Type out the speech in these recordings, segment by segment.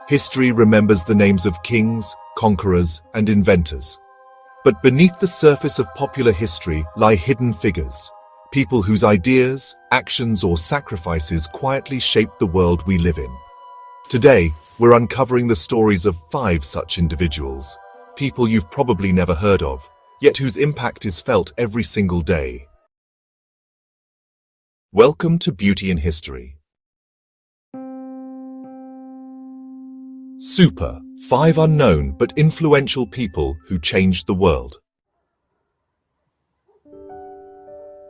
History remembers the names of kings, conquerors, and inventors. But beneath the surface of popular history lie hidden figures, people whose ideas, actions, or sacrifices quietly shaped the world we live in. Today, we're uncovering the stories of 5 such individuals, people you've probably never heard of, yet whose impact is felt every single day. Welcome to Beauty in History. Super, 5 unknown but influential people who changed the world.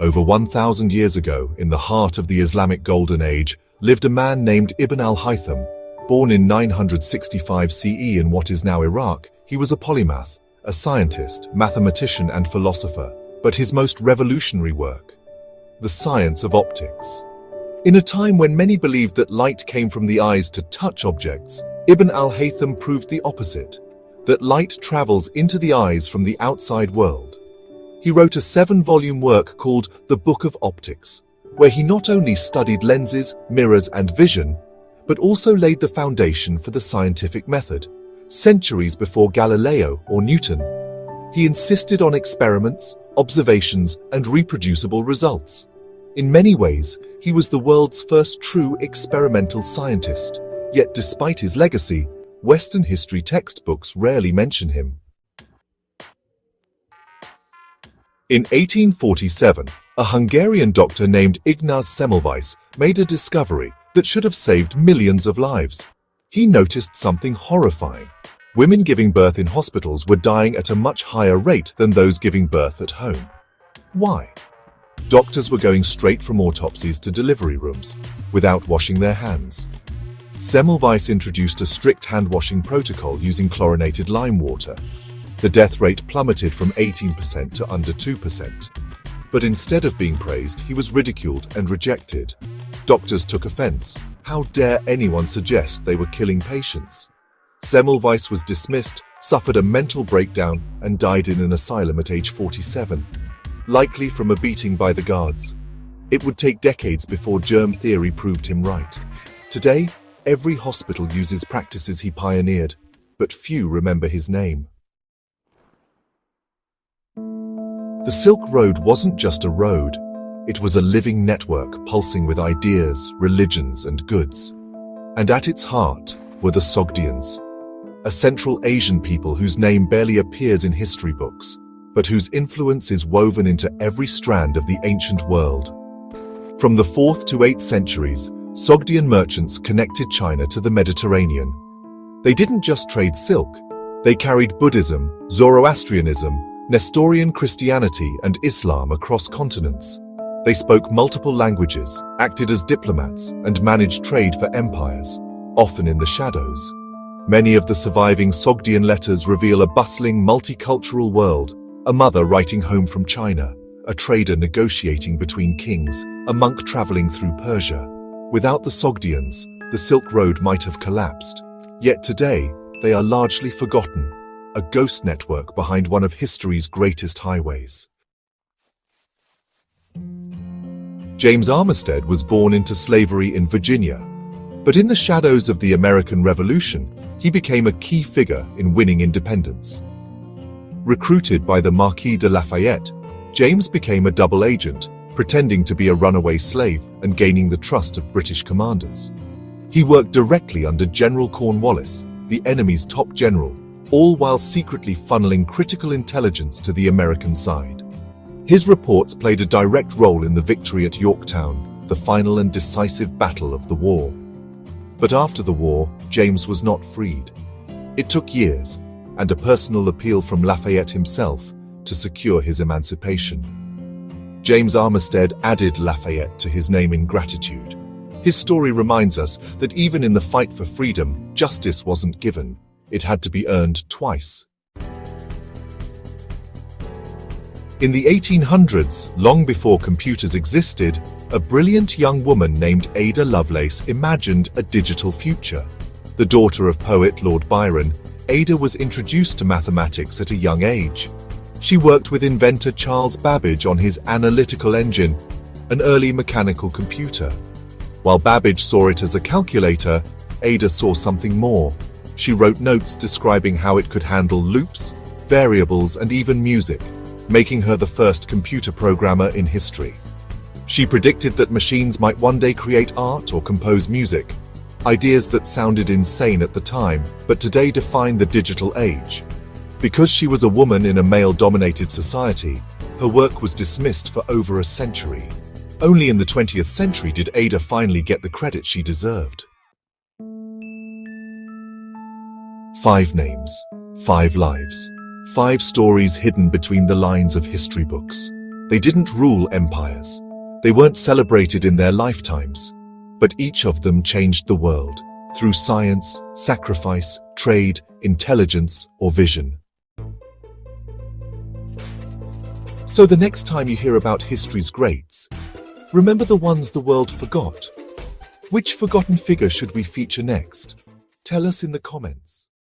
Over 1,000 years ago, in the heart of the Islamic Golden Age, lived a man named Ibn al-Haytham. Born in 965 CE in what is now Iraq, he was a polymath, a scientist, mathematician, and philosopher. But his most revolutionary work, the science of optics. In a time when many believed that light came from the eyes to touch objects, Ibn al-Haytham proved the opposite, that light travels into the eyes from the outside world. He wrote a 7-volume work called The Book of Optics, where he not only studied lenses, mirrors, and vision, but also laid the foundation for the scientific method. Centuries before Galileo or Newton, he insisted on experiments, observations, and reproducible results. In many ways, he was the world's first true experimental scientist. Yet despite his legacy, Western history textbooks rarely mention him. In 1847, a Hungarian doctor named Ignaz Semmelweis made a discovery that should have saved millions of lives. He noticed something horrifying. Women giving birth in hospitals were dying at a much higher rate than those giving birth at home. Why? Doctors were going straight from autopsies to delivery rooms, without washing their hands. Semmelweis introduced a strict hand-washing protocol using chlorinated lime water. The death rate plummeted from 18% to under 2%. But instead of being praised, he was ridiculed and rejected. Doctors took offense. How dare anyone suggest they were killing patients? Semmelweis was dismissed, suffered a mental breakdown, and died in an asylum at age 47, likely from a beating by the guards. It would take decades before germ theory proved him right. Today, every hospital uses practices he pioneered, but few remember his name. The Silk Road wasn't just a road. It was a living network pulsing with ideas, religions, and goods. And at its heart were the Sogdians, a Central Asian people whose name barely appears in history books, but whose influence is woven into every strand of the ancient world. From the 4th to 8th centuries, Sogdian merchants connected China to the Mediterranean. They didn't just trade silk. They carried Buddhism, Zoroastrianism, Nestorian Christianity, and Islam across continents. They spoke multiple languages, acted as diplomats, and managed trade for empires, often in the shadows. Many of the surviving Sogdian letters reveal a bustling, multicultural world, a mother writing home from China, a trader negotiating between kings, a monk traveling through Persia. Without the Sogdians, the Silk Road might have collapsed. Yet today, they are largely forgotten, a ghost network behind one of history's greatest highways. James Armistead was born into slavery in Virginia, but in the shadows of the American Revolution, he became a key figure in winning independence. Recruited by the Marquis de Lafayette, James became a double agent, pretending to be a runaway slave and gaining the trust of British commanders. He worked directly under General Cornwallis, the enemy's top general, all while secretly funneling critical intelligence to the American side. His reports played a direct role in the victory at Yorktown, the final and decisive battle of the war. But after the war, James was not freed. It took years, and a personal appeal from Lafayette himself to secure his emancipation. James Armistead added Lafayette to his name in gratitude. His story reminds us that even in the fight for freedom, justice wasn't given. It had to be earned twice. In the 1800s, long before computers existed, a brilliant young woman named Ada Lovelace imagined a digital future. The daughter of poet Lord Byron, Ada was introduced to mathematics at a young age. She worked with inventor Charles Babbage on his analytical engine, an early mechanical computer. While Babbage saw it as a calculator, Ada saw something more. She wrote notes describing how it could handle loops, variables, and even music, making her the first computer programmer in history. She predicted that machines might one day create art or compose music, ideas that sounded insane at the time, but today define the digital age. Because she was a woman in a male-dominated society, her work was dismissed for over a century. Only in the 20th century did Ada finally get the credit she deserved. 5 names, 5 lives, 5 stories hidden between the lines of history books. They didn't rule empires. They weren't celebrated in their lifetimes, but each of them changed the world through science, sacrifice, trade, intelligence, or vision. So the next time you hear about history's greats, remember the ones the world forgot. Which forgotten figure should we feature next? Tell us in the comments.